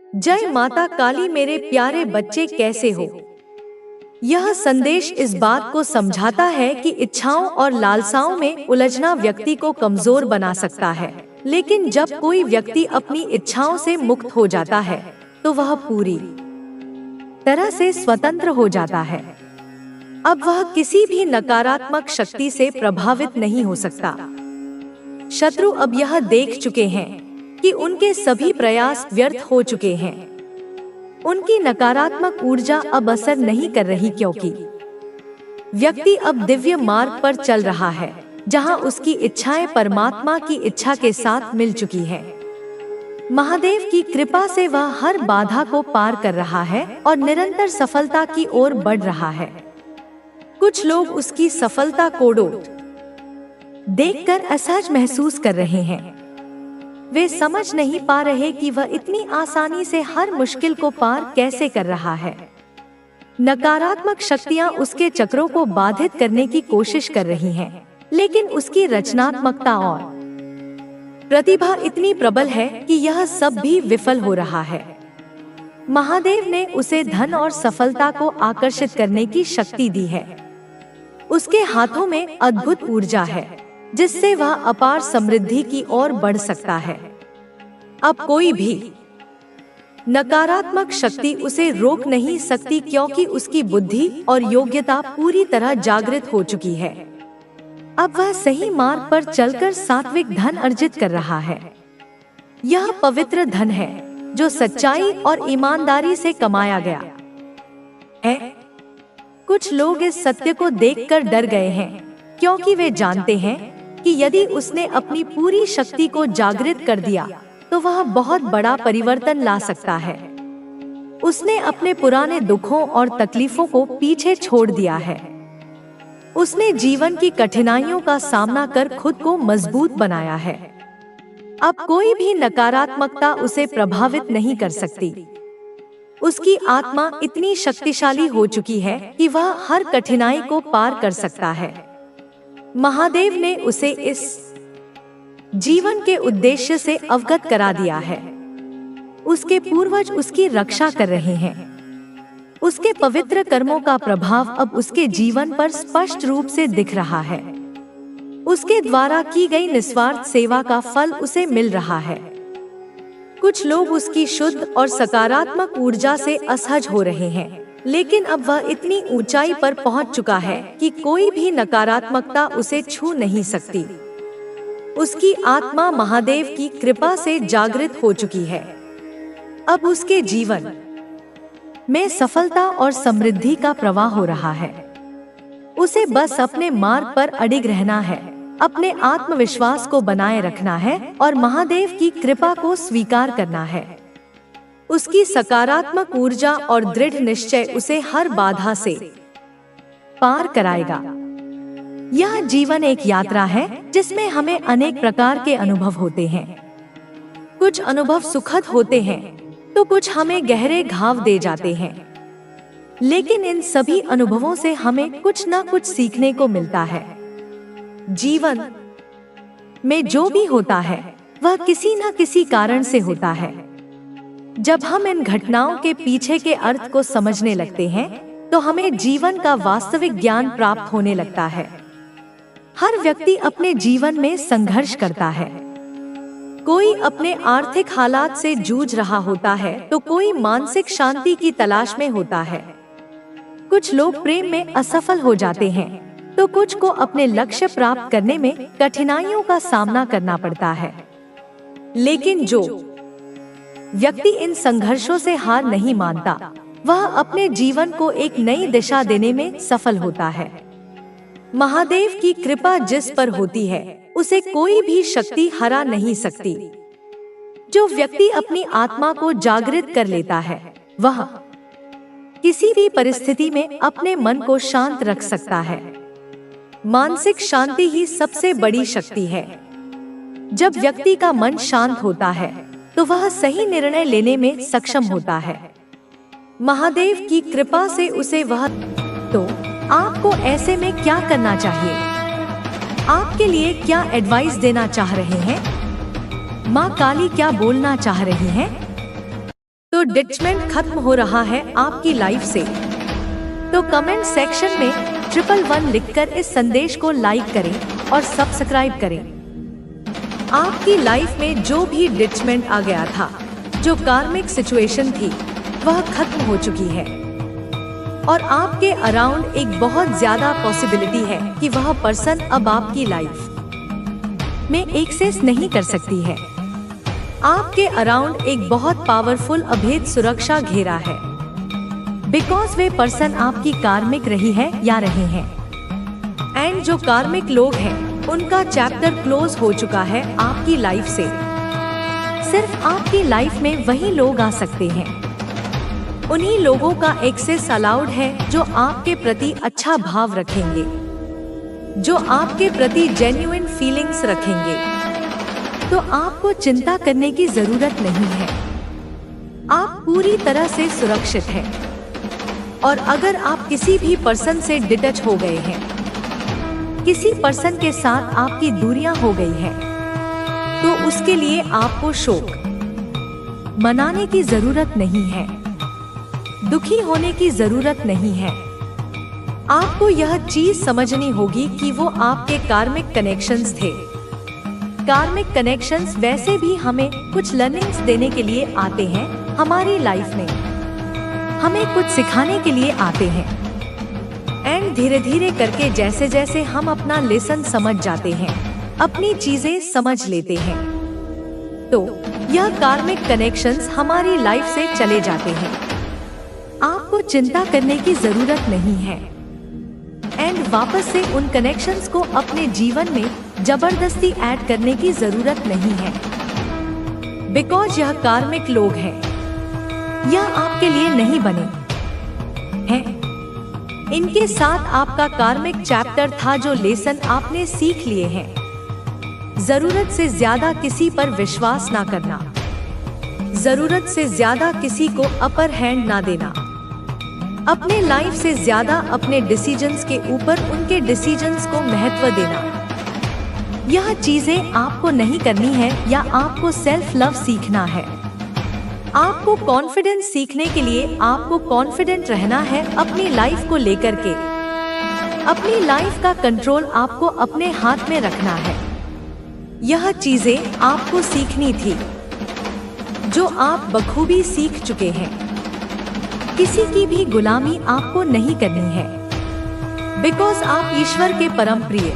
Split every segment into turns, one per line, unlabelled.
जय माता काली मेरे प्यारे बच्चे कैसे हो। यह संदेश इस बात को समझाता है कि इच्छाओं और लालसाओं में उलझना व्यक्ति को कमजोर बना सकता है, लेकिन जब कोई व्यक्ति अपनी इच्छाओं से मुक्त हो जाता है तो वह पूरी तरह से स्वतंत्र हो जाता है। अब वह किसी भी नकारात्मक शक्ति से प्रभावित नहीं हो सकता। शत्रु अब यह देख चुके हैं कि उनके सभी प्रयास व्यर्थ हो चुके हैं। उनकी नकारात्मक ऊर्जा अब असर नहीं कर रही, क्योंकि व्यक्ति अब दिव्य मार्ग पर चल रहा है, जहां उसकी इच्छाएं परमात्मा की इच्छा के साथ मिल चुकी हैं। महादेव की कृपा से वह हर बाधा को पार कर रहा है और निरंतर सफलता की ओर बढ़ रहा है। कुछ लोग उसकी सफलता को देखकर असहज महसूस कर रहे हैं। वे समझ नहीं पा रहे कि वह इतनी आसानी से हर मुश्किल को पार कैसे कर रहा है। नकारात्मक शक्तियां उसके चक्रों को बाधित करने की कोशिश कर रही हैं, लेकिन उसकी रचनात्मकता और प्रतिभा इतनी प्रबल है कि यह सब भी विफल हो रहा है। महादेव ने उसे धन और सफलता को आकर्षित करने की शक्ति दी है। उसके हाथों में अद्भुत ऊर्जा है, जिससे वह अपार समृद्धि की ओर बढ़ सकता है। अब कोई भी नकारात्मक शक्ति उसे रोक नहीं सकती, क्योंकि उसकी बुद्धि और योग्यता पूरी तरह जागृत हो चुकी है। अब वह सही मार्ग पर चलकर सात्विक धन अर्जित कर रहा है। यह पवित्र धन है जो सच्चाई और ईमानदारी से कमाया गया है। कुछ लोग इस सत्य को देखकर डर गए हैं, क्योंकि वे जानते हैं कि यदि उसने अपनी पूरी शक्ति को जागृत कर दिया तो वह बहुत बड़ा परिवर्तन ला सकता है। उसने अपने पुराने दुखों और तकलीफों को पीछे छोड़ दिया है। उसने जीवन की कठिनाइयों का सामना कर खुद को मजबूत बनाया है। अब कोई भी नकारात्मकता उसे प्रभावित नहीं कर सकती। उसकी आत्मा इतनी शक्तिशाली हो चुकी है कि वह हर कठिनाई को पार कर सकता है। महादेव ने उसे इस जीवन के उद्देश्य से अवगत करा दिया है। उसके पूर्वज उसकी रक्षा कर रहे हैं। उसके पवित्र कर्मों का प्रभाव अब उसके जीवन पर स्पष्ट रूप से दिख रहा है। उसके द्वारा की गई निस्वार्थ सेवा का फल उसे मिल रहा है। कुछ लोग उसकी शुद्ध और सकारात्मक ऊर्जा से असहज हो रहे हैं, लेकिन अब वह इतनी ऊंचाई पर पहुंच चुका है कि कोई भी नकारात्मकता उसे छू नहीं सकती। उसकी आत्मा महादेव की कृपा से जागृत हो चुकी है। अब उसके जीवन में सफलता और समृद्धि का प्रवाह हो रहा है। उसे बस अपने मार्ग पर अडिग रहना है, अपने आत्मविश्वास को बनाए रखना है और महादेव की कृपा को स्वीकार करना है। उसकी सकारात्मक ऊर्जा और दृढ़ निश्चय उसे हर बाधा से पार कराएगा। यह जीवन एक यात्रा है जिसमें हमें अनेक प्रकार के अनुभव होते हैं। कुछ अनुभव सुखद होते हैं तो कुछ हमें गहरे घाव दे जाते हैं, लेकिन इन सभी अनुभवों से हमें कुछ न कुछ सीखने को मिलता है। जीवन में जो भी होता है वह किसी न किसी कारण से होता है। जब हम इन घटनाओं के पीछे के अर्थ को समझने लगते हैं तो हमें जीवन का वास्तविक ज्ञान प्राप्त होने लगता है। हर व्यक्ति अपने जीवन में संघर्ष करता है। कोई अपने आर्थिक हालात से जूझ रहा होता है तो कोई मानसिक शांति की तलाश में होता है। कुछ लोग प्रेम में असफल हो जाते हैं तो कुछ को अपने लक्ष्य प्राप्त करने में कठिनाइयों का सामना करना पड़ता है। लेकिन जो व्यक्ति इन संघर्षों से हार नहीं मानता, वह अपने जीवन को एक नई दिशा देने में सफल होता है। महादेव की कृपा जिस पर होती है उसे कोई भी शक्ति हरा नहीं सकती। जो व्यक्ति अपनी आत्मा को जागृत कर लेता है वह किसी भी परिस्थिति में अपने मन को शांत रख सकता है। मानसिक शांति ही सबसे बड़ी शक्ति है। जब व्यक्ति का मन शांत होता है तो वह सही निर्णय लेने में सक्षम होता है। महादेव की कृपा से उसे वह तो आपको ऐसे में क्या करना चाहिए? आपके लिए क्या एडवाइस देना चाह रहे हैं? माँ काली क्या बोलना चाह रही हैं? तो डिटैचमेंट खत्म हो रहा है आपकी लाइफ से, तो कमेंट सेक्शन में 111 लिखकर इस संदेश को लाइक करें और सब्सक्राइब करें। आपकी लाइफ में जो भी डिटैचमेंट आ गया था, जो कार्मिक सिचुएशन थी, वह खत्म हो चुकी है और आपके अराउंड एक बहुत ज्यादा पॉसिबिलिटी है कि वह पर्सन अब आपकी लाइफ में एक्सेस नहीं कर सकती है। आपके अराउंड एक बहुत पावरफुल अभेद सुरक्षा घेरा है, बिकॉज वे पर्सन आपकी कार्मिक रही है या रहे हैं। एंड जो कार्मिक लोग हैं, उनका चैप्टर क्लोज हो चुका है आपकी लाइफ से। सिर्फ आपकी लाइफ में वही लोग आ सकते हैं, उन्हीं लोगों का एक्सेस अलाउड है जो आपके प्रति अच्छा भाव रखेंगे, जो आपके प्रति जेन्युइन फीलिंग्स रखेंगे। तो आपको चिंता करने की जरूरत नहीं है, आप पूरी तरह से सुरक्षित हैं। और अगर आप किसी भी पर्सन से डिटैच हो गए हैं, किसी पर्सन के साथ आपकी दूरियां हो गई हैं, तो उसके लिए आपको शोक मनाने की जरूरत नहीं है, दुखी होने की जरूरत नहीं है। आपको यह चीज समझनी होगी कि वो आपके कार्मिक कनेक्शंस थे। कार्मिक कनेक्शंस वैसे भी हमें कुछ लर्निंग्स देने के लिए आते हैं, हमारी लाइफ में हमें कुछ सिखाने के लिए आते हैं। एंड धीरे धीरे करके जैसे जैसे हम अपना लेसन समझ जाते हैं, अपनी चीजें समझ लेते हैं, तो यह कार्मिक कनेक्शंस हमारी लाइफ से चले जाते हैं। आपको चिंता करने की जरूरत नहीं है एंड वापस से उन कनेक्शंस को अपने जीवन में जबरदस्ती ऐड करने की जरूरत नहीं है, बिकॉज यह कार्मिक लोग हैं, यह आपके लिए नहीं बने हैं। इनके साथ आपका कार्मिक चैप्टर था, जो लेसन आपने सीख लिए हैं। जरूरत से ज्यादा किसी पर विश्वास ना करना, जरूरत से ज्यादा किसी को अपर हैंड ना देना, अपने लाइफ से ज्यादा अपने डिसीजंस के ऊपर उनके डिसीजंस को महत्व देना। यह चीजें आपको नहीं करनी है, या आपको सेल्फ लव सीखना है। आपको कॉन्फिडेंस सीखने के लिए आपको कॉन्फिडेंट रहना है अपनी लाइफ को लेकर के। अपनी लाइफ का कंट्रोल आपको अपने हाथ में रखना है। यह चीजें आपको सीखनी थी, जो आप बखूबी सीख चुके हैं। किसी की भी गुलामी आपको नहीं करनी है, बिकॉज आप ईश्वर के परम प्रिय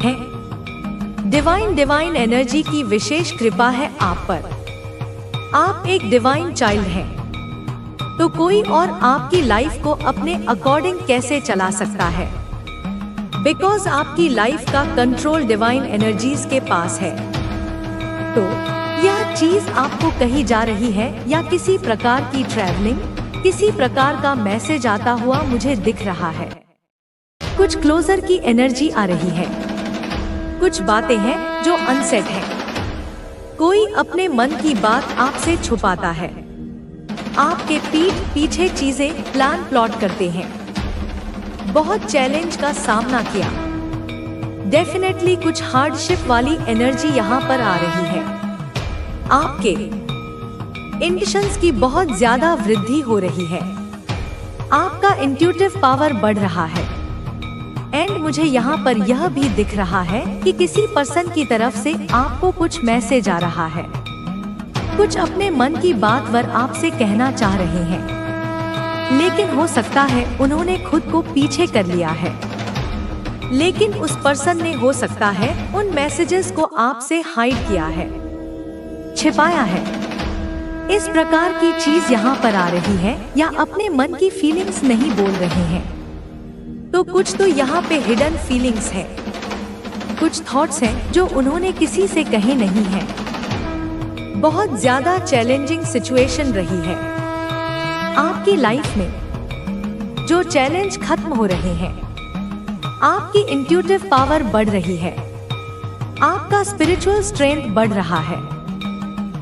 हैं। डिवाइन एनर्जी की विशेष कृपा है आप पर। आप एक डिवाइन चाइल्ड हैं, तो कोई और आपकी लाइफ को अपने अकॉर्डिंग कैसे चला सकता है, बिकॉज आपकी लाइफ का कंट्रोल डिवाइन एनर्जीज के पास है। तो यह चीज आपको कही जा रही है, या किसी प्रकार की ट्रैवलिंग, किसी प्रकार का मैसेज आता हुआ मुझे दिख रहा है। कुछ क्लोजर की एनर्जी आ रही है, कुछ बातें हैं जो अनसेट हैं। कोई अपने मन की बात आपसे छुपाता है, आपके पीठ पीछे चीजें प्लॉट करते हैं। बहुत चैलेंज का सामना किया, डेफिनेटली कुछ हार्डशिप वाली एनर्जी यहाँ पर आ रही है। आपके इंट्यूशंस की बहुत ज्यादा वृद्धि हो रही है, आपका इंट्यूटिव पावर बढ़ रहा है। एंड मुझे यहाँ पर यह भी दिख रहा है कि किसी पर्सन की तरफ से आपको कुछ मैसेज आ रहा है, कुछ अपने मन की बात वर आपसे कहना चाह रहे हैं, लेकिन हो सकता है उन्होंने खुद को पीछे कर लिया है। लेकिन उस पर्सन ने हो सकता है उन मैसेजेस को आपसे हाइड किया है, छिपाया है। इस प्रकार की चीज यहाँ पर आ रही है, या अपने मन की फीलिंग्स नहीं बोल रहे हैं, तो कुछ तो यहाँ पे हिडन फीलिंग्स है, कुछ थॉट्स हैं जो उन्होंने किसी से कहे नहीं हैं। बहुत ज्यादा चैलेंजिंग सिचुएशन रही है आपकी लाइफ में। जो चैलेंज खत्म हो रहे हैं, आपकी इंट्यूटिव पावर बढ़ रही है, आपका स्पिरिचुअल स्ट्रेंथ बढ़ रहा है,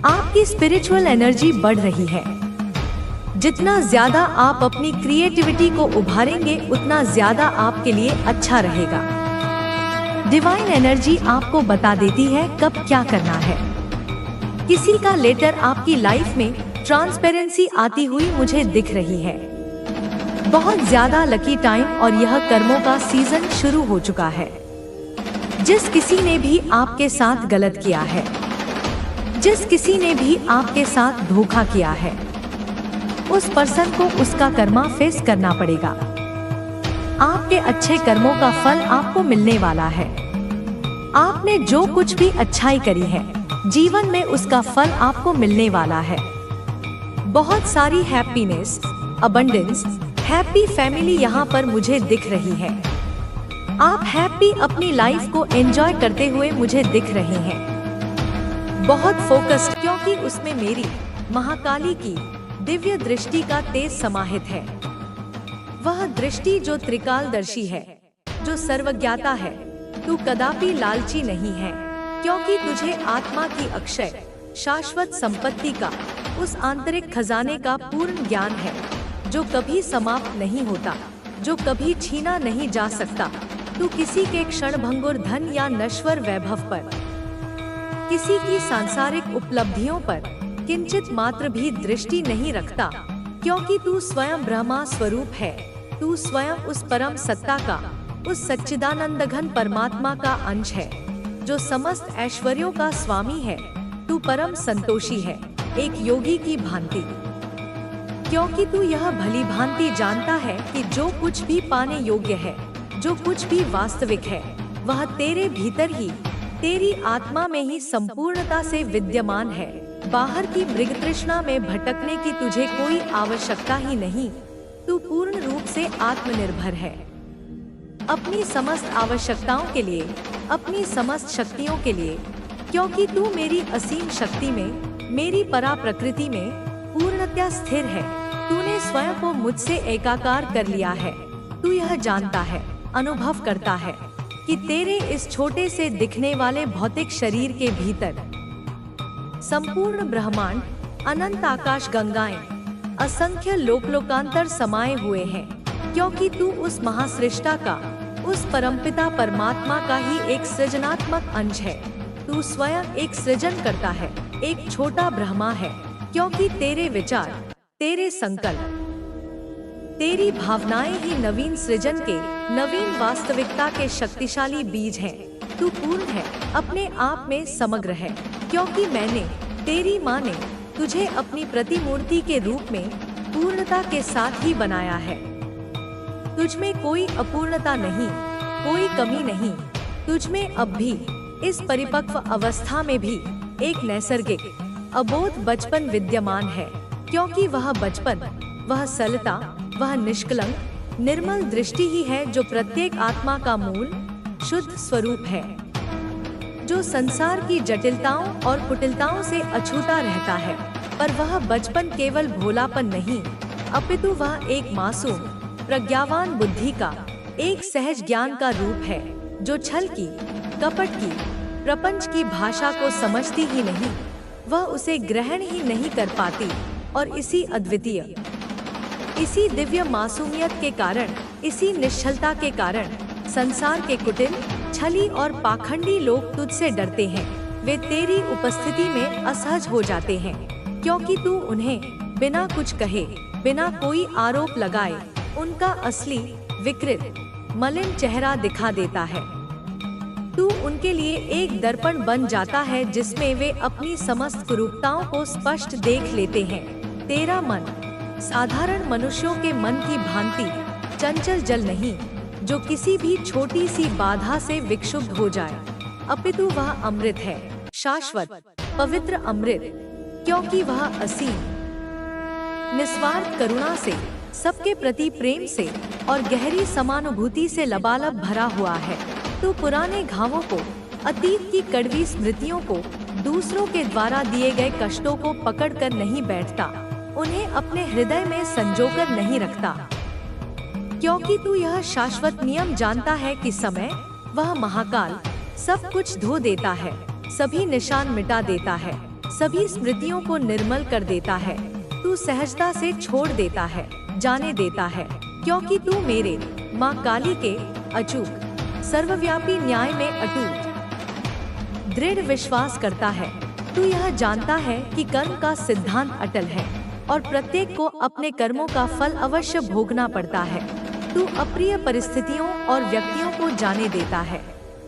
आपकी स्पिरिचुअल एनर्जी बढ़ रही है। जितना ज्यादा आप अपनी क्रिएटिविटी को उभारेंगे, उतना ज्यादा आपके लिए अच्छा रहेगा। डिवाइन एनर्जी आपको बता देती है कब क्या करना है। किसी का लेटर आपकी लाइफ में ट्रांसपेरेंसी आती हुई मुझे दिख रही है। बहुत ज्यादा लकी टाइम और यह कर्मों का सीजन शुरू हो चुका है। जिस किसी ने भी आपके साथ गलत किया है, जिस किसी ने भी आपके साथ धोखा किया है, उस पर्सन को उसका कर्मा फेस करना पड़ेगा। आपके अच्छे कर्मों का फल आपको मिलने वाला है। आपने जो कुछ भी अच्छाई करी है जीवन में, उसका फल आपको मिलने वाला है। बहुत सारी हैप्पीनेस, अबंडेंस, हैप्पी फैमिली यहाँ पर मुझे दिख रही है। आप हैप्पी अपनी लाइफ को एंजॉय करते हुए मुझे दिख रहे हैं। बहुत फोकस्ड, क्योंकि उसमें मेरी महाकाली की दिव्य दृष्टि का तेज समाहित है। वह दृष्टि जो त्रिकालदर्शी है, जो सर्वज्ञाता है। तू कदापि लालची नहीं है, क्योंकि तुझे आत्मा की अक्षय शाश्वत संपत्ति का, उस आंतरिक खजाने का पूर्ण ज्ञान है, जो कभी समाप्त नहीं होता, जो कभी छीना नहीं जा सकता। तू किसी के क्षणभंगुर धन या नश्वर वैभव पर, किसी की सांसारिक उपलब्धियों पर किंचित मात्र भी दृष्टि नहीं रखता, क्योंकि तू स्वयं ब्रह्मा स्वरूप है। तू स्वयं उस परम सत्ता का, उस सच्चिदानंद घन परमात्मा का अंश है, जो समस्त ऐश्वर्यों का स्वामी है। तू परम संतोषी है, एक योगी की भांति, क्योंकि तू यह भली भांति जानता है कि जो कुछ भी पाने योग्य है, जो कुछ भी वास्तविक है, वह तेरे भीतर ही, तेरी आत्मा में ही संपूर्णता से विद्यमान है। बाहर की मृग तृष्णा में भटकने की तुझे कोई आवश्यकता ही नहीं। तू पूर्ण रूप से आत्मनिर्भर है, अपनी समस्त आवश्यकताओं के लिए, अपनी समस्त शक्तियों के लिए, क्योंकि तू मेरी असीम शक्ति में, मेरी परा प्रकृति में पूर्णतया स्थिर है। तूने स्वयं को मुझसे एकाकार कर लिया है। तू यह जानता है, अनुभव करता है कि तेरे इस छोटे से दिखने वाले भौतिक शरीर के भीतर संपूर्ण ब्रह्मांड, अनंत आकाश गंगाएं, असंख्य लोकांतर समाये हुए हैं, क्योंकि तू उस महासृष्टा का, उस परमपिता परमात्मा का ही एक सृजनात्मक अंश है। तू स्वयं एक सृजन करता है, एक छोटा ब्रह्मा है, क्योंकि तेरे विचार, तेरे संकल्प, तेरी भावनाएं ही नवीन सृजन के, नवीन वास्तविकता के शक्तिशाली बीज हैं। तू पूर्ण है, अपने आप में समग्र है, क्योंकि मैंने, तेरी माँ ने तुझे अपनी प्रतिमूर्ति के रूप में पूर्णता के साथ ही बनाया है। तुझ में कोई अपूर्णता नहीं, कोई कमी नहीं। तुझ में अब भी, इस परिपक्व अवस्था में भी, एक नैसर्गिक अबोध बचपन विद्यमान है, क्योंकि वह बचपन, वह सरलता, वह निष्कलंक निर्मल दृष्टि ही है जो प्रत्येक आत्मा का मूल शुद्ध स्वरूप है, जो संसार की जटिलताओं और कुटिलताओं से अछूता रहता है। पर वह बचपन केवल भोलापन नहीं, अपितु वह एक मासूम प्रज्ञावान बुद्धि का, एक सहज ज्ञान का रूप है, जो छल की, कपट की, प्रपंच की भाषा को समझती ही नहीं, वह उसे ग्रहण ही नहीं कर पाती। और इसी अद्वितीय, इसी दिव्य मासूमियत के कारण, इसी निश्चलता के कारण संसार के कुटिल, छली और पाखंडी लोग तुझसे डरते हैं। वे तेरी उपस्थिति में असहज हो जाते हैं, क्योंकि तू उन्हें बिना कुछ कहे, बिना कोई आरोप लगाए, उनका असली, विकृत, मलिन चेहरा दिखा देता है। तू उनके लिए एक दर्पण बन जाता है, जिसमें वे अपनी समस्त कुरूपताओं को स्पष्ट देख लेते हैं। तेरा मन साधारण मनुष्यों के मन की भांति चंचल जल नहीं, जो किसी भी छोटी सी बाधा से विक्षुब्ध हो जाए, अपितु वह अमृत है, शाश्वत पवित्र अमृत, क्योंकि वह असीम निस्वार्थ करुणा से, सबके प्रति प्रेम से और गहरी समानुभूति से लबालब भरा हुआ है। तू पुराने घावों को, अतीत की कड़वी स्मृतियों को, दूसरों के द्वारा दिए गए कष्टों को पकड़कर नहीं बैठता, उन्हें अपने हृदय में संजोकर नहीं रखता, क्योंकि तू यह शाश्वत नियम जानता है कि समय, वह महाकाल, सब कुछ धो देता है, सभी निशान मिटा देता है, सभी स्मृतियों को निर्मल कर देता है। तू सहजता से छोड़ देता है, जाने देता है, क्योंकि तू मेरे माँ काली के अचूक सर्वव्यापी न्याय में अटूट दृढ़ विश्वास करता है। तू यह जानता है कि कर्म का सिद्धांत अटल है, और प्रत्येक को अपने कर्मों का फल अवश्य भोगना पड़ता है। तू अप्रिय परिस्थितियों और व्यक्तियों को जाने देता है,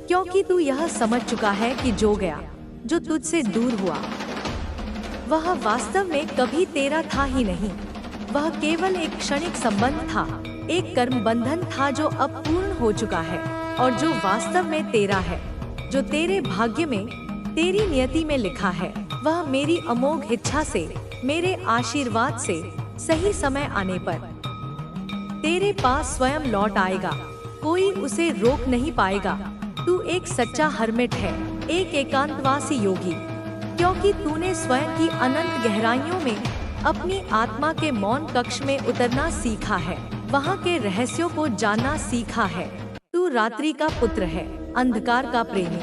क्योंकि तू यह समझ चुका है कि जो गया, जो तुझसे दूर हुआ, वह वास्तव में कभी तेरा था ही नहीं। वह केवल एक क्षणिक संबंध था, एक कर्म बंधन था जो अब पूर्ण हो चुका है और जो वास्तव में तेरा है, जो तेरे भाग्य में, तेरी नियति में लिखा है। वह मेरी अमोघ इच्छा से, मेरे आशीर्वाद से सही समय आने पर तेरे पास स्वयं लौट आएगा। कोई उसे रोक नहीं पाएगा। तू एक सच्चा हर्मिट है, एक एकांतवासी योगी, क्योंकि तूने स्वयं की अनंत गहराइयों में अपनी आत्मा के मौन कक्ष में उतरना सीखा है, वहाँ के रहस्यों को जानना सीखा है। तू रात्रि का पुत्र है, अंधकार का प्रेमी,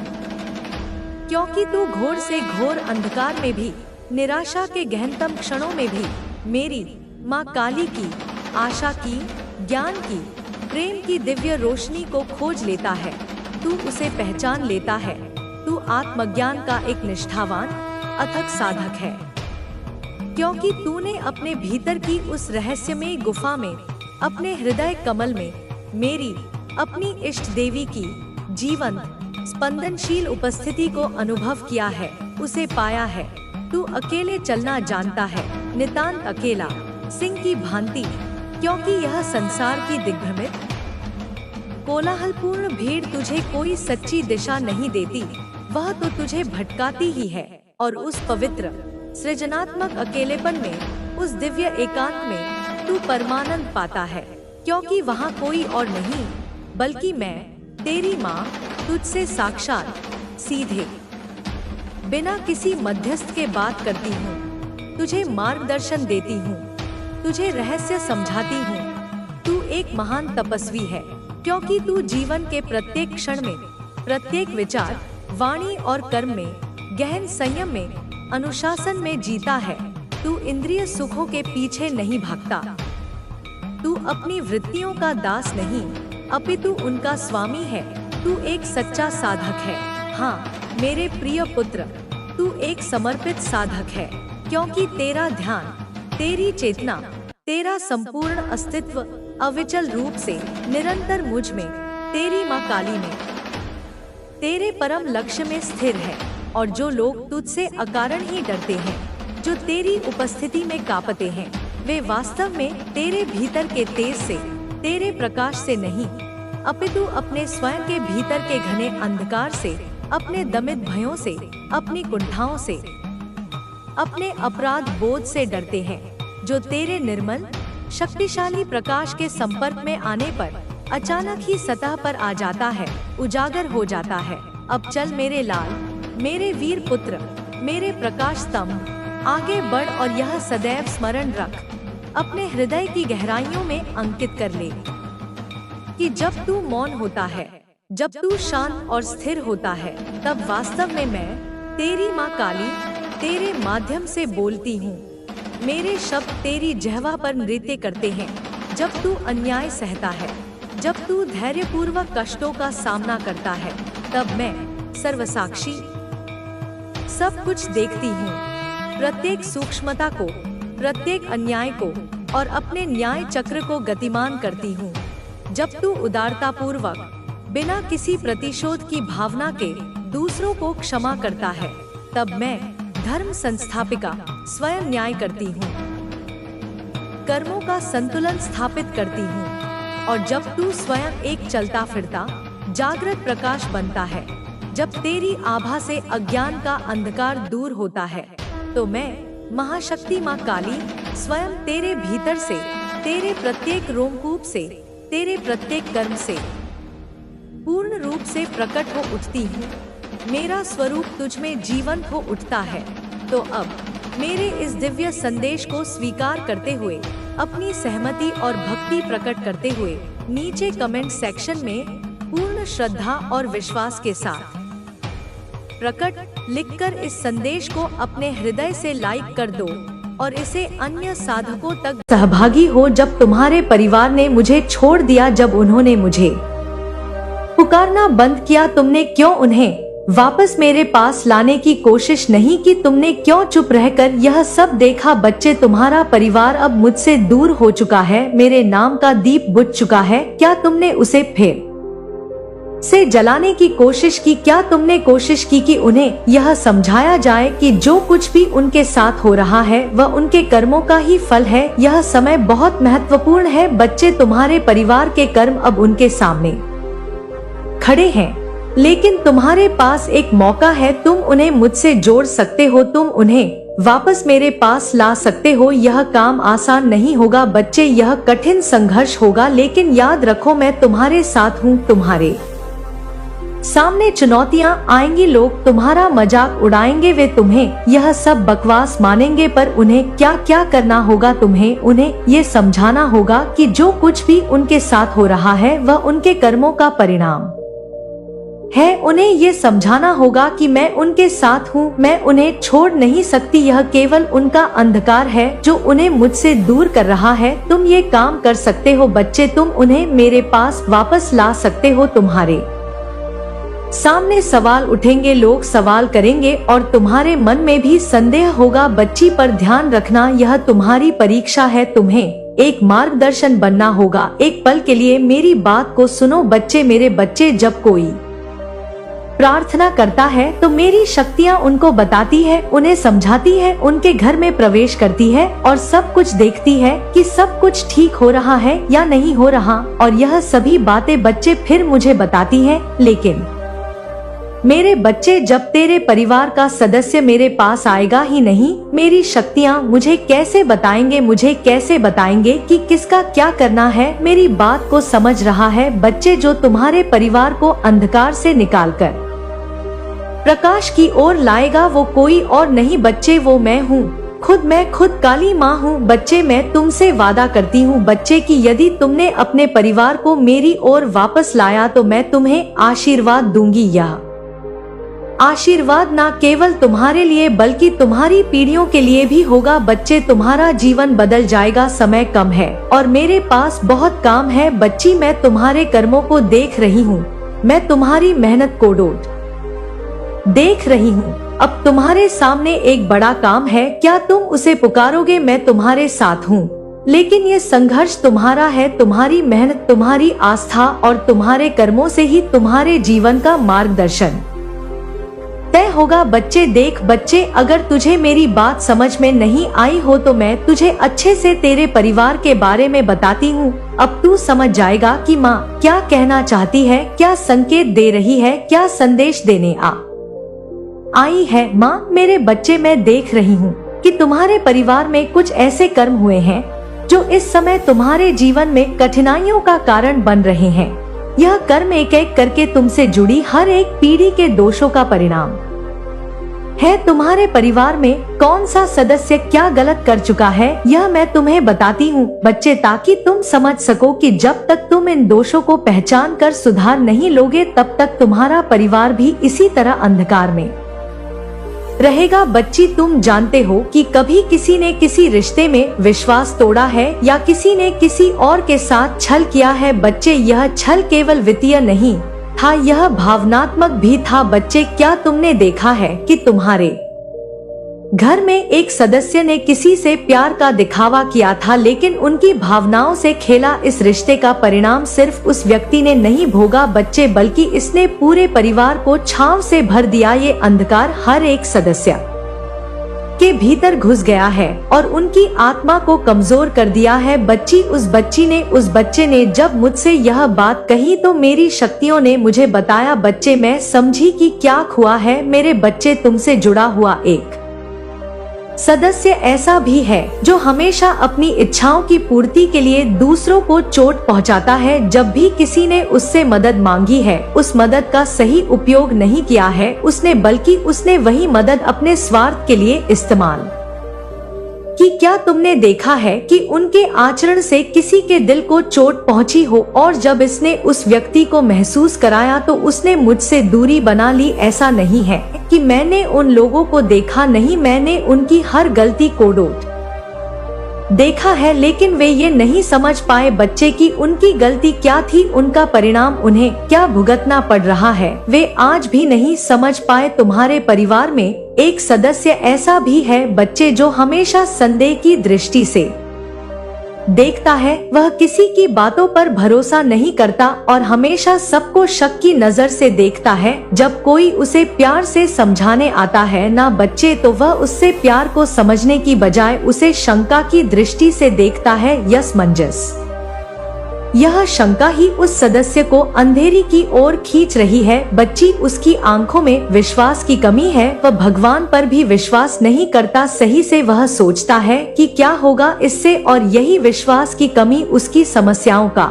क्योंकि तू घोर से घोर अंधकार में भी, निराशा के गहनतम क्षणों में भी मेरी माँ काली की, आशा की, ज्ञान की, प्रेम की दिव्य रोशनी को खोज लेता है। तू उसे पहचान लेता है। तू आत्मज्ञान का एक निष्ठावान, अथक साधक है, क्योंकि तूने अपने भीतर की उस रहस्यमयी गुफा में, अपने हृदय कमल में मेरी, अपनी इष्ट देवी की जीवंत, स्पंदनशील उपस्थिति को अनुभव किया है, उसे पाया है। तू अकेले चलना जानता है, नितांत अकेला, सिंह की भांति, क्योंकि यह संसार की दिग्भ्रमित, कोलाहलपूर्ण भीड़ तुझे कोई सच्ची दिशा नहीं देती। वह तो तुझे भटकाती ही है और उस पवित्र, सृजनात्मक अकेलेपन में, उस दिव्य एकांत में तू परमानंद पाता है, क्योंकि वहाँ कोई और नहीं बल्कि मैं, तेरी माँ, तुझसे साक्षात, सीधे, बिना किसी मध्यस्थ के बात करती हूँ, तुझे मार्गदर्शन देती हूँ, तुझे रहस्य समझाती हूँ। तू एक महान तपस्वी है, क्योंकि तू जीवन के प्रत्येक क्षण में, प्रत्येक विचार, वाणी और कर्म में, गहन संयम में, अनुशासन में जीता है। तू इंद्रिय सुखों के पीछे नहीं भागता। तू अपनी वृत्तियों का दास नहीं, अपितु उनका स्वामी है। तू एक सच्चा साधक है। हाँ मेरे प्रिय पुत्र, तू एक समर्पित साधक है, क्योंकि तेरा ध्यान, तेरी चेतना, तेरा संपूर्ण अस्तित्व अविचल रूप से निरंतर मुझ में, तेरी माँ काली में, तेरे परम लक्ष्य में स्थिर है। और जो लोग तुझसे अकारण ही डरते हैं, जो तेरी उपस्थिति में कांपते हैं, वे वास्तव में तेरे भीतर के तेज से, तेरे प्रकाश से नहीं, अपितु अपने स्वयं के भीतर के घने अंधकार से, अपने दमित भयों से, अपनी कुंठाओं से, अपने अपराध बोध से डरते हैं, जो तेरे निर्मल, शक्तिशाली प्रकाश के संपर्क में आने पर अचानक ही सतह पर आ जाता है, उजागर हो जाता है। अब चल मेरे लाल, मेरे वीर पुत्र, मेरे प्रकाश स्तंभ, आगे बढ़ और यह सदैव स्मरण रख, अपने हृदय की गहराइयों में अंकित कर ले कि जब तू मौन होता है, जब तू शांत और स्थिर होता है, तब वास्तव में मैं, तेरी माँ काली, तेरे माध्यम से बोलती हूँ। मेरे शब्द तेरी जिह्वा पर नृत्य करते हैं। जब तू अन्याय सहता है, जब तू धैर्यपूर्वक कष्टों का सामना करता है, तब मैं सर्वसाक्षी सब कुछ देखती हूँ, प्रत्येक सूक्ष्मता को, प्रत्येक अन्याय को और अपने न्याय चक्र को गतिमान करती हूँ। जब तू उदारतापूर्वक, बिना किसी प्रतिशोध की भावना के दूसरों को क्षमा करता है, तब मैं धर्म संस्थापिका स्वयं न्याय करती हूँ, कर्मों का संतुलन स्थापित करती हूँ। और जब तू स्वयं एक चलता फिरता जागृत प्रकाश बनता है, जब तेरी आभा से अज्ञान का अंधकार दूर होता है, तो मैं महाशक्ति माँ काली स्वयं तेरे भीतर से, तेरे प्रत्येक रोमकूप से, तेरे प्रत्येक कर्म से पूर्ण रूप से प्रकट हो उठती हूँ। मेरा स्वरूप तुझ में जीवंत हो उठता है। तो अब मेरे इस दिव्य संदेश को स्वीकार करते हुए, अपनी सहमति और भक्ति प्रकट करते हुए नीचे कमेंट सेक्शन में पूर्ण श्रद्धा और विश्वास के साथ प्रकट लिखकर इस संदेश को अपने हृदय से लाइक कर दो और इसे अन्य साधकों तक सहभागी हो। जब तुम्हारे परिवार ने मुझे छोड़ दिया, जब उन्होंने मुझे पुकारना बंद किया, तुमने क्यों उन्हें वापस मेरे पास लाने की कोशिश नहीं की। तुमने क्यों चुप रहकर यह सब देखा? बच्चे, तुम्हारा परिवार अब मुझसे दूर हो चुका है, मेरे नाम का दीप बुझ चुका है। क्या तुमने उसे फिर से जलाने की कोशिश की? क्या तुमने कोशिश की कि उन्हें यह समझाया जाए कि जो कुछ भी उनके साथ हो रहा है वह उनके कर्मों का ही फल है? यह समय बहुत महत्वपूर्ण है बच्चे, तुम्हारे परिवार के कर्म अब उनके सामने खड़े हैं, लेकिन तुम्हारे पास एक मौका है। तुम उन्हें मुझसे जोड़ सकते हो, तुम उन्हें वापस मेरे पास ला सकते हो। यह काम आसान नहीं होगा बच्चे, यह कठिन संघर्ष होगा, लेकिन याद रखो मैं तुम्हारे साथ हूँ। तुम्हारे सामने चुनौतियाँ आएंगी, लोग तुम्हारा मजाक उड़ाएंगे, वे तुम्हें यह सब बकवास मानेंगे, पर उन्हें क्या क्या करना होगा? तुम्हें उन्हें ये समझाना होगा कि जो कुछ भी उनके साथ हो रहा है वह उनके कर्मों का परिणाम है। उन्हें ये समझाना होगा कि मैं उनके साथ हूँ, मैं उन्हें छोड़ नहीं सकती। यह केवल उनका अंधकार है जो उन्हें मुझसे दूर कर रहा है। तुम ये काम कर सकते हो बच्चे, तुम उन्हें मेरे पास वापस ला सकते हो। तुम्हारे सामने सवाल उठेंगे, लोग सवाल करेंगे और तुम्हारे मन में भी संदेह होगा बच्ची, पर ध्यान रखना यह तुम्हारी परीक्षा है। तुम्हें एक मार्गदर्शन बनना होगा। एक पल के लिए मेरी बात को सुनो बच्चे, मेरे बच्चे, जब कोई प्रार्थना करता है तो मेरी शक्तियाँ उनको बताती है, उन्हें समझाती है, उनके घर में प्रवेश करती है और सब कुछ देखती है कि सब कुछ ठीक हो रहा है या नहीं हो रहा। और यह सभी बातें बच्चे फिर मुझे बताती हैं। लेकिन मेरे बच्चे, जब तेरे परिवार का सदस्य मेरे पास आएगा ही नहीं, मेरी शक्तियाँ मुझे कैसे बताएंगे? मुझे कैसे बताएंगे कि किसका क्या करना है? मेरी बात को समझ रहा है बच्चे? जो तुम्हारे परिवार को अंधकार से निकालकर प्रकाश की ओर लाएगा वो कोई और नहीं बच्चे, वो मैं हूँ खुद। मैं खुद काली माँ हूँ बच्चे। मैं तुमसे वादा करती हूँ बच्चे कि यदि तुमने अपने परिवार को मेरी ओर वापस लाया तो मैं तुम्हें आशीर्वाद दूंगी। यह आशीर्वाद न केवल तुम्हारे लिए बल्कि तुम्हारी पीढ़ियों के लिए भी होगा बच्चे। तुम्हारा जीवन बदल जाएगा। समय कम है और मेरे पास बहुत काम है बच्ची। मैं तुम्हारे कर्मों को देख रही हूँ, मैं तुम्हारी मेहनत को देख रही हूँ। अब तुम्हारे सामने एक बड़ा काम है, क्या तुम उसे पुकारोगे? मैं तुम्हारे साथ हूँ, लेकिन ये संघर्ष तुम्हारा है। तुम्हारी मेहनत, तुम्हारी आस्था और तुम्हारे कर्मों से ही तुम्हारे जीवन का मार्गदर्शन तय होगा बच्चे। देख बच्चे, अगर तुझे मेरी बात समझ में नहीं आई हो तो मैं तुझे अच्छे से तेरे परिवार के बारे में बताती हूँ। अब तू समझ जाएगा कि माँ क्या कहना चाहती है, क्या संकेत दे रही है, क्या संदेश देने आई है। माँ, मेरे बच्चे, मैं देख रही हूँ कि तुम्हारे परिवार में कुछ ऐसे कर्म हुए हैं जो इस समय तुम्हारे जीवन में कठिनाइयों का कारण बन रहे हैं। यह कर्म एक एक करके तुमसे जुड़ी हर एक पीढ़ी के दोषों का परिणाम है। तुम्हारे परिवार में कौन सा सदस्य क्या गलत कर चुका है यह मैं तुम्हें बताती हूँ बच्चे, ताकि तुम समझ सको कि जब तक तुम इन दोषों को पहचान कर सुधार नहीं लोगे तब तक तुम्हारा परिवार भी इसी तरह अंधकार में रहेगा। बच्ची, तुम जानते हो कि कभी किसी ने किसी रिश्ते में विश्वास तोड़ा है या किसी ने किसी और के साथ छल किया है बच्चे। यह छल केवल वित्तीय नहीं था, यह भावनात्मक भी था बच्चे। क्या तुमने देखा है कि तुम्हारे घर में एक सदस्य ने किसी से प्यार का दिखावा किया था लेकिन उनकी भावनाओं से खेला? इस रिश्ते का परिणाम सिर्फ उस व्यक्ति ने नहीं भोगा बच्चे, बल्कि इसने पूरे परिवार को छांव से भर दिया। ये अंधकार हर एक सदस्य के भीतर घुस गया है और उनकी आत्मा को कमजोर कर दिया है बच्ची। उस बच्चे ने जब मुझसे यह बात कही तो मेरी शक्तियों ने मुझे बताया बच्चे। मैं समझी कि क्या हुआ है। मेरे बच्चे, तुमसे जुड़ा हुआ एक सदस्य ऐसा भी है जो हमेशा अपनी इच्छाओं की पूर्ति के लिए दूसरों को चोट पहुंचाता है। जब भी किसी ने उससे मदद मांगी है, उस मदद का सही उपयोग नहीं किया है बल्कि उसने वही मदद अपने स्वार्थ के लिए इस्तेमाल कि क्या तुमने देखा है कि उनके आचरण से किसी के दिल को चोट पहुंची हो और जब इसने उस व्यक्ति को महसूस कराया तो उसने मुझसे दूरी बना ली? ऐसा नहीं है कि मैंने उन लोगों को देखा नहीं, मैंने उनकी हर गलती को देखा है, लेकिन वे ये नहीं समझ पाए बच्चे की उनकी गलती क्या थी, उनका परिणाम उन्हें क्या भुगतना पड़ रहा है। वे आज भी नहीं समझ पाए। तुम्हारे परिवार में एक सदस्य ऐसा भी है बच्चे, जो हमेशा संदेह की दृष्टि से देखता है। वह किसी की बातों पर भरोसा नहीं करता और हमेशा सबको शक की नजर से देखता है। जब कोई उसे प्यार से समझाने आता है ना बच्चे, तो वह उससे प्यार को समझने की बजाय उसे शंका की दृष्टि से देखता है। यसमंजस, यह शंका ही उस सदस्य को अंधेरी की ओर खींच रही है। बच्ची, उसकी आंखों में विश्वास की कमी है। वह भगवान पर भी विश्वास नहीं करता सही से। वह सोचता है कि क्या होगा इससे, और यही विश्वास की कमी उसकी समस्याओं का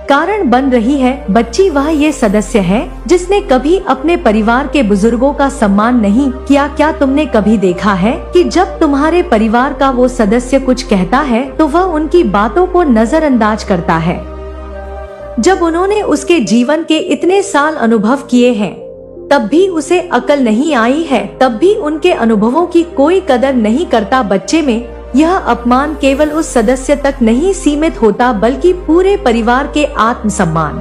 कारण बन रही है। बच्ची, वह ये सदस्य है जिसने कभी अपने परिवार के बुजुर्गों का सम्मान नहीं किया। क्या तुमने कभी देखा है कि जब तुम्हारे परिवार का वो सदस्य कुछ कहता है तो वह उनकी बातों को नजरअंदाज करता है? जब उन्होंने उसके जीवन के इतने साल अनुभव किए हैं तब भी उसे अकल नहीं आई है, तब भी उनके अनुभवों की कोई कदर नहीं करता। बच्चे में यह अपमान केवल उस सदस्य तक नहीं सीमित होता, बल्कि पूरे परिवार के आत्मसम्मान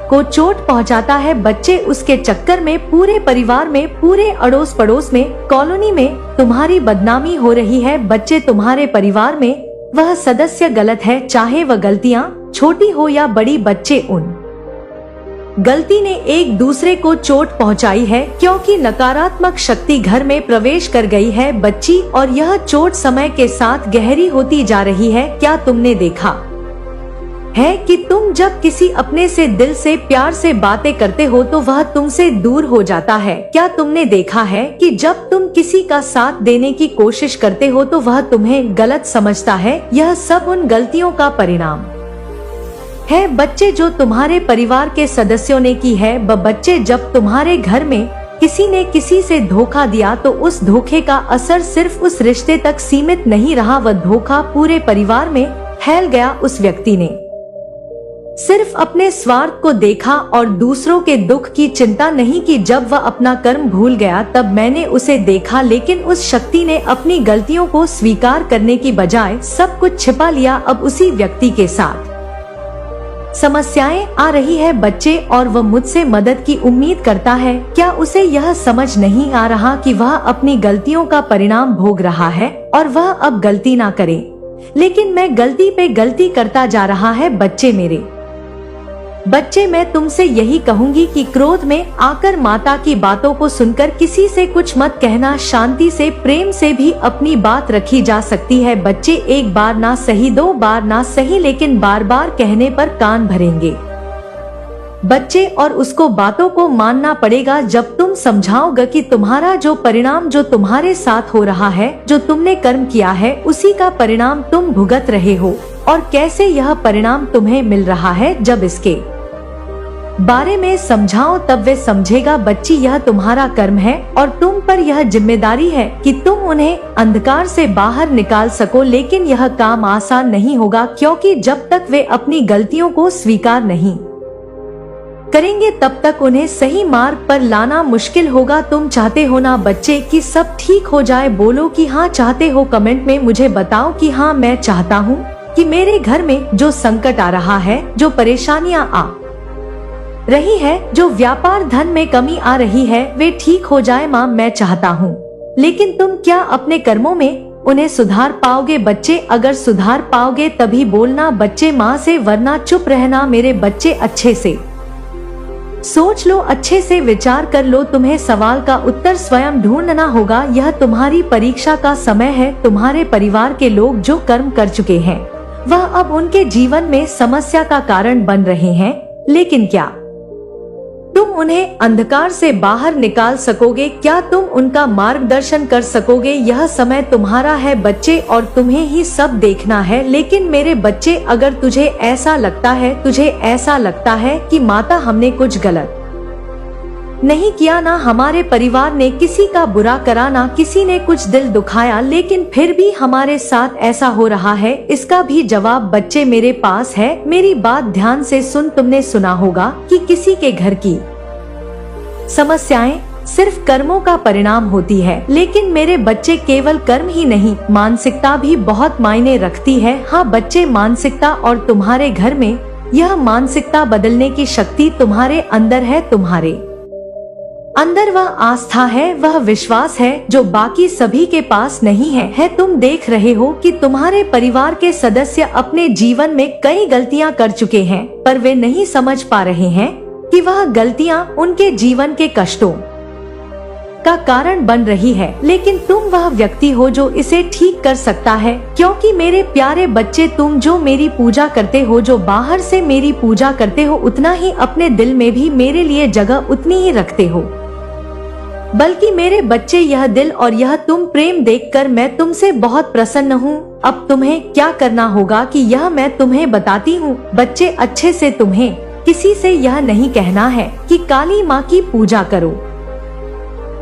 को चोट पहुंचाता है। बच्चे, उसके चक्कर में पूरे परिवार में, पूरे अड़ोस पड़ोस में, कॉलोनी में तुम्हारी बदनामी हो रही है। बच्चे, तुम्हारे परिवार में वह सदस्य गलत है, चाहे वह गलतियां छोटी हो या बड़ी। बच्चे, उन गलती ने एक दूसरे को चोट पहुंचाई है, क्योंकि नकारात्मक शक्ति घर में प्रवेश कर गई है। बच्ची, और यह चोट समय के साथ गहरी होती जा रही है। क्या तुमने देखा है कि तुम जब किसी अपने से दिल से प्यार से बातें करते हो तो वह तुमसे दूर हो जाता है? क्या तुमने देखा है कि जब तुम किसी का साथ देने की कोशिश करते हो तो वह तुम्हें गलत समझता है? यह सब उन गलतियों का परिणाम है बच्चे, जो तुम्हारे परिवार के सदस्यों ने की है। बच्चे, जब तुम्हारे घर में किसी ने किसी से धोखा दिया तो उस धोखे का असर सिर्फ उस रिश्ते तक सीमित नहीं रहा, वह धोखा पूरे परिवार में फैल गया। उस व्यक्ति ने सिर्फ अपने स्वार्थ को देखा और दूसरों के दुख की चिंता नहीं की। जब वह अपना कर्म भूल गया तब मैंने उसे देखा, लेकिन उस शक्ति ने अपनी गलतियों को स्वीकार करने की बजाय सब कुछ छिपा लिया। अब उसी व्यक्ति के साथ समस्याएं आ रही है बच्चे, और वह मुझसे मदद की उम्मीद करता है। क्या उसे यह समझ नहीं आ रहा कि वह अपनी गलतियों का परिणाम भोग रहा है और वह अब गलती ना करे? लेकिन मैं गलती पे गलती करता जा रहा है। बच्चे, मेरे बच्चे, मैं तुमसे यही कहूंगी कि क्रोध में आकर माता की बातों को सुनकर किसी से कुछ मत कहना। शांति से, प्रेम से भी अपनी बात रखी जा सकती है। बच्चे, एक बार ना सही, दो बार ना सही, लेकिन बार बार कहने पर कान भरेंगे बच्चे, और उसको बातों को मानना पड़ेगा। जब तुम समझाओगे कि तुम्हारा जो परिणाम जो तुम्हारे साथ हो रहा है, जो तुमने कर्म किया है, उसी का परिणाम तुम भुगत रहे हो, और कैसे यह परिणाम तुम्हें मिल रहा है, जब इसके बारे में समझाओ तब वे समझेगा। बच्ची, यह तुम्हारा कर्म है और तुम पर यह जिम्मेदारी है कि तुम उन्हें अंधकार से बाहर निकाल सको। लेकिन यह काम आसान नहीं होगा, क्योंकि जब तक वे अपनी गलतियों को स्वीकार नहीं करेंगे तब तक उन्हें सही मार्ग पर लाना मुश्किल होगा। तुम चाहते हो ना बच्चे कि सब ठीक हो जाए? बोलो कि हाँ चाहते हो। कमेंट में मुझे बताओ कि हाँ, मैं चाहता हूँ कि मेरे घर में जो संकट आ रहा है, जो परेशानियाँ आ रही है, जो व्यापार धन में कमी आ रही है, वे ठीक हो जाए। माँ, मैं चाहता हूँ, लेकिन तुम क्या अपने कर्मों में उन्हें सुधार पाओगे? बच्चे, अगर सुधार पाओगे तभी बोलना बच्चे माँ से, वरना चुप रहना। मेरे बच्चे, अच्छे से सोच लो, अच्छे से विचार कर लो। तुम्हें सवाल का उत्तर स्वयं ढूंढना होगा। यह तुम्हारी परीक्षा का समय है। तुम्हारे परिवार के लोग जो कर्म कर चुके हैं वह अब उनके जीवन में समस्या का कारण बन रहे हैं, लेकिन क्या तुम उन्हें अंधकार से बाहर निकाल सकोगे? क्या तुम उनका मार्गदर्शन कर सकोगे? यह समय तुम्हारा है बच्चे, और तुम्हें ही सब देखना है। लेकिन मेरे बच्चे, अगर तुझे ऐसा लगता है कि माता, हमने कुछ गलत नहीं किया, ना हमारे परिवार ने किसी का बुरा करा, ना किसी ने कुछ दिल दुखाया, लेकिन फिर भी हमारे साथ ऐसा हो रहा है, इसका भी जवाब बच्चे मेरे पास है। मेरी बात ध्यान से सुन। तुमने सुना होगा कि किसी के घर की समस्याएं सिर्फ कर्मों का परिणाम होती है। लेकिन मेरे बच्चे, केवल कर्म ही नहीं, मानसिकता भी बहुत मायने रखती है। हाँ बच्चे, मानसिकता, और तुम्हारे घर में यह मानसिकता बदलने की शक्ति तुम्हारे अंदर है। तुम्हारे अंदर वह आस्था है, वह विश्वास है जो बाकी सभी के पास नहीं है। तुम देख रहे हो कि तुम्हारे परिवार के सदस्य अपने जीवन में कई गलतियां कर चुके हैं, पर वे नहीं समझ पा रहे हैं कि वह गलतियां उनके जीवन के कष्टों का कारण बन रही है। लेकिन तुम वह व्यक्ति हो जो इसे ठीक कर सकता है, क्योंकि मेरे प्यारे बच्चे, तुम जो मेरी पूजा करते हो, जो बाहर से मेरी पूजा करते हो, उतना ही अपने दिल में भी मेरे लिए जगह उतनी ही रखते हो। बल्कि मेरे बच्चे, यह दिल और यह तुम प्रेम देखकर मैं तुमसे बहुत प्रसन्न हूँ। अब तुम्हें क्या करना होगा कि यह मैं तुम्हें बताती हूँ। बच्चे, अच्छे से तुम्हें किसी से यह नहीं कहना है कि काली माँ की पूजा करो,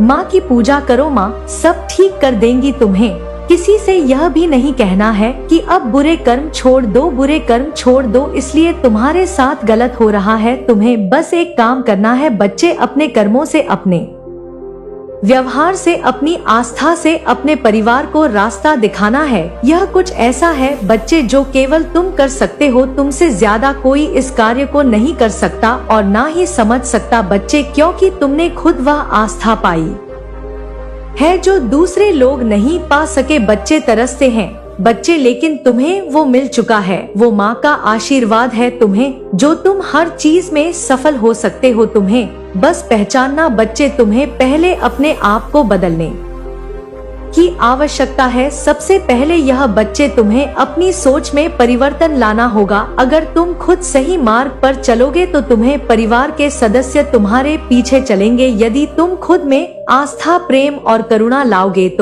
माँ की पूजा करो, माँ सब ठीक कर देंगी। तुम्हें किसी से यह भी नहीं कहना है कि अब बुरे कर्म छोड़ दो, बुरे कर्म छोड़ दो, इसलिए तुम्हारे साथ गलत हो रहा है। तुम्हें बस एक काम करना है बच्चे, अपने कर्मों से, अपने व्यवहार से, अपनी आस्था से अपने परिवार को रास्ता दिखाना है। यह कुछ ऐसा है बच्चे जो केवल तुम कर सकते हो। तुमसे ज्यादा कोई इस कार्य को नहीं कर सकता और ना ही समझ सकता बच्चे, क्योंकि तुमने खुद वह आस्था पाई है जो दूसरे लोग नहीं पा सके। बच्चे तरसते हैं बच्चे, लेकिन तुम्हें वो मिल चुका है। वो माँ का आशीर्वाद है तुम्हें, जो तुम हर चीज में सफल हो सकते हो। तुम्हें बस पहचानना बच्चे, तुम्हें पहले अपने आप को बदलने की आवश्यकता है। सबसे पहले यह बच्चे, तुम्हें अपनी सोच में परिवर्तन लाना होगा। अगर तुम खुद सही मार्ग पर चलोगे तो तुम्हें परिवार के सदस्य तुम्हारे पीछे चलेंगे। यदि तुम खुद में आस्था, प्रेम और करुणा लाओगे तो